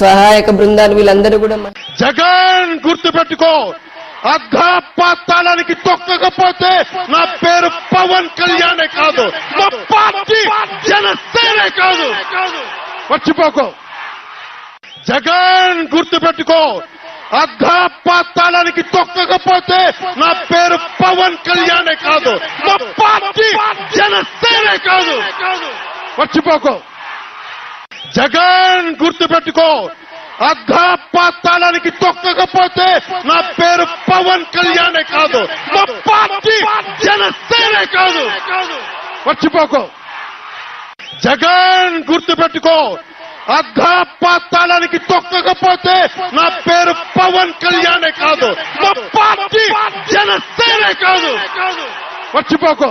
సహాయక బృందాలు వీళ్ళందరూ కూడా జగన్ గుర్తుపెట్టుకో, అర్ధపాతాళానికి తొక్కకపోతే నా పేరు పవన్ కళ్యాణే కాదు, మా పార్టీ జనసేనే కాదు, మర్చిపోకో. జగన్ గుర్తుపెట్టుకో, అర్ధపాతాళానికి తొక్కకపోతే నా పేరు పవన్ కళ్యాణే కాదు, మా పార్టీ జనసేనే కాదు, మర్చిపోకో. జగన్ గుర్తుపెట్టుకో, అర్ధపాతాళానికి తొక్కకపోతే నా పేరు పవన్ కళ్యాణే కాదు, మా పార్టీ జనసేనే కాదు, మర్చిపోకో. జగన్ గుర్తుపెట్టుకో, అర్ధపాతాళానికి తొక్కకపోతే నా పేరు పవన్ కళ్యాణే కాదు, మా పార్టీ జనసేనే కాదు, మర్చిపోకో.